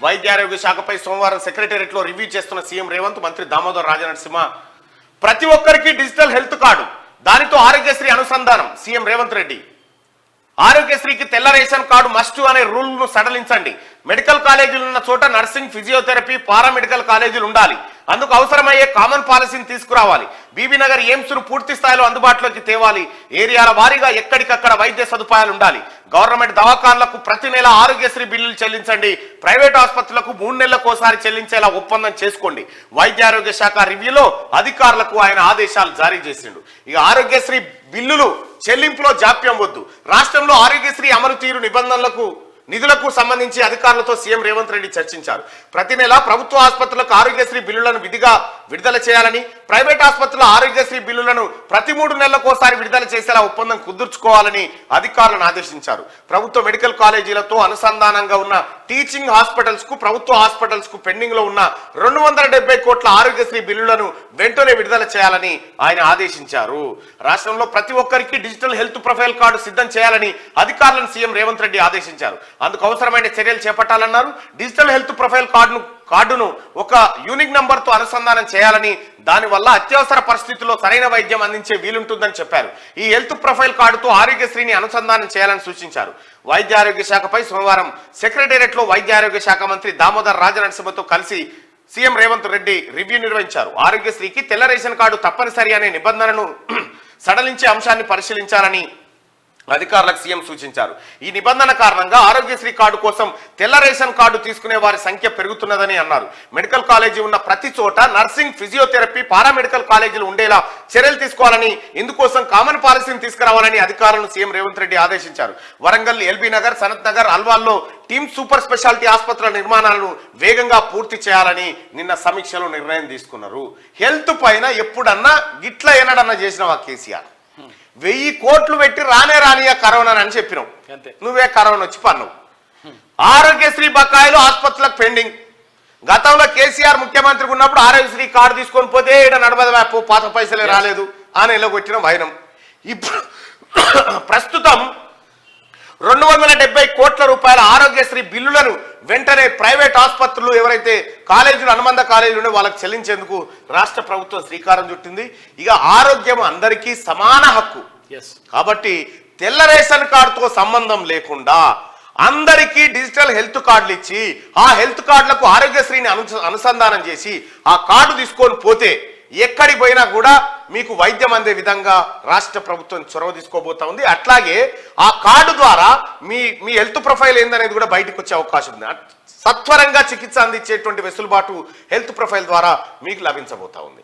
వైద్య ఆరోగ్య శాఖపై సోమవారం సెక్రటేరియట్లో రివ్యూ చేస్తున్న సీఎం రేవంత్, మంత్రి దామోదర్ రాజనరసింహ ప్రతి ఒక్కరికి డిజిటల్ హెల్త్ కార్డు, దానితో ఆరోగ్యశ్రీ అనుసంధానం. సీఎం రేవంత్ రెడ్డి ఆరోగ్యశ్రీకి తెల్ల రేషన్ కార్డు మస్ట్ అనే రూల్ను సడలించండి. మెడికల్ కాలేజీలు ఉన్న చోట నర్సింగ్, ఫిజియోథెరపీ, పారామెడికల్ కాలేజీలు ఉండాలి. అందుకు అవసరమయ్యే కామన్ పాలసీని తీసుకురావాలి. బీబీనగర్ ఎయిమ్స్ను పూర్తి స్థాయిలో అందుబాటులోకి తేవాలి. ఏరియాల వారీగా ఎక్కడికక్కడ వైద్య సదుపాయాలు ఉండాలి. గవర్నమెంట్ దవాఖాన్లకు ప్రతి నెల ఆరోగ్యశ్రీ బిల్లులు చెల్లించండి. ప్రైవేట్ ఆసుపత్రులకు 3 నెలలకోసారి చెల్లించేలా ఒప్పందం చేసుకోండి. వైద్య ఆరోగ్య శాఖ రివ్యూలో అధికారులకు ఆయన ఆదేశాలు జారీ చేసిండు. ఇక ఆరోగ్యశ్రీ బిల్లులు చెల్లింపులో జాప్యం వద్దు. రాష్ట్రంలో ఆరోగ్యశ్రీ అమలు తీరు నిధులకు సంబంధించి అధికారులతో సీఎం రేవంత్ రెడ్డి చర్చించారు. ప్రతి నెల ప్రభుత్వ ఆసుపత్రులకు ఆరోగ్యశ్రీ బిల్లులను విధిగా విడుదల చేయాలని, ప్రైవేట్ ఆసుపత్రుల ఆరోగ్యశ్రీ బిల్లులను ప్రతి 3 నెలలకోసారి విడుదల చేసేలా ఒప్పందం కుదుర్చుకోవాలని అధికారులను ఆదేశించారు. ప్రభుత్వ మెడికల్ కాలేజీలతో అనుసంధానంగా ఉన్న టీచింగ్ హాస్పిటల్స్ కు, ప్రభుత్వ హాస్పిటల్స్ కు పెండింగ్ లో ఉన్న 270 కోట్ల ఆరోగ్యశ్రీ బిల్లులను వెంటనే విడుదల చేయాలని ఆయన ఆదేశించారు. రాష్ట్రంలో ప్రతి ఒక్కరికి డిజిటల్ హెల్త్ ప్రొఫైల్ కార్డు సిద్ధం చేయాలని అధికారులను సీఎం రేవంత్ రెడ్డి ఆదేశించారు. అందుకు అవసరమైన చర్యలు చేపట్టాలన్నారు. డిజిటల్ హెల్త్ ప్రొఫైల్ కార్డును ఒక యూనిక్ నంబర్తో అనుసంధానం చేయాలని, దానివల్ల అత్యవసర పరిస్థితుల్లో సరైన వైద్యం అందించే వీలుంటుందని చెప్పారు. ఈ హెల్త్ ప్రొఫైల్ కార్డుతో ఆరోగ్యశ్రీని అనుసంధానం చేయాలని సూచించారు. వైద్య ఆరోగ్య శాఖపై సోమవారం సెక్రటేరియట్లో వైద్య ఆరోగ్య శాఖ మంత్రి దామోదర్ రాజనరసింహతో కలిసి సీఎం రేవంత్ రెడ్డి రివ్యూ నిర్వహించారు. ఆరోగ్యశ్రీకి తెల్ల రేషన్ కార్డు తప్పనిసరి అనే నిబంధనను సడలించే అంశాన్ని పరిశీలించాలని అధికారులకు సీఎం సూచించారు. ఈ నిబంధన కారణంగా ఆరోగ్యశ్రీ కార్డు కోసం తెల్ల రేషన్ కార్డు తీసుకునే వారి సంఖ్య పెరుగుతున్నదని అన్నారు. మెడికల్ కాలేజీ ఉన్న ప్రతి చోట నర్సింగ్, ఫిజియోథెరపీ, పారామెడికల్ కాలేజీలు ఉండేలా చర్యలు తీసుకోవాలని, ఇందుకోసం కామన్ పాలసీని తీసుకురావాలని అధికారులను సీఎం రేవంత్ రెడ్డి ఆదేశించారు. వరంగల్, ఎల్బీ నగర్, సనత్ నగర్, అల్వాల్లో టీమ్ సూపర్ స్పెషాలిటీ ఆసుపత్రుల నిర్మాణాలను వేగంగా పూర్తి చేయాలని నిన్న సమీక్షలో నిర్ణయం తీసుకున్నారు. హెల్త్ పైన ఎప్పుడన్నా గిట్ల ఏనాడన్నా చేసినవా కేసీఆర్? 1000 కోట్లు పెట్టి రానియా కరోనా అని చెప్పినావు, నువ్వే కరోనా వచ్చి పన్నావు. ఆరోగ్యశ్రీ బకాయిలు ఆసుపత్రులకు పెండింగ్. గతంలో కేసీఆర్ ముఖ్యమంత్రికి ఉన్నప్పుడు ఆరోగ్యశ్రీ కార్డు తీసుకొని పోతే ఇక్కడ నడబద పాత పైసలే రాలేదు అని ఎలాగొట్టిన వైనం. ఇప్పుడు ప్రస్తుతం 270 కోట్ల రూపాయల ఆరోగ్యశ్రీ బిల్లులను వెంటనే ప్రైవేట్ ఆసుపత్రులు, ఎవరైతే కాలేజీలు, అనుబంధ కాలేజీలు వాళ్ళకి చెల్లించేందుకు రాష్ట్ర ప్రభుత్వం శ్రీకారం చుట్టింది. ఇక ఆరోగ్యం అందరికీ సమాన హక్కు కాబట్టి తెల్ల రేషన్ కార్డుతో సంబంధం లేకుండా అందరికీ డిజిటల్ హెల్త్ కార్డులు ఇచ్చి, ఆ హెల్త్ కార్డులకు ఆరోగ్యశ్రీని అనుసంధానం చేసి ఆ కార్డు తీసుకొని పోతే ఎక్కడికి పోయినా కూడా మీకు వైద్యం అందే విధంగా రాష్ట్ర ప్రభుత్వం చొరవ తీసుకోబోతా ఉంది. అట్లాగే ఆ కార్డు ద్వారా మీ హెల్త్ ప్రొఫైల్ ఏందనేది కూడా బయటకు వచ్చే అవకాశం ఉంది. సత్వరంగా చికిత్స అందించేటువంటి వెసులుబాటు హెల్త్ ప్రొఫైల్ ద్వారా మీకు లభించబోతా ఉంది.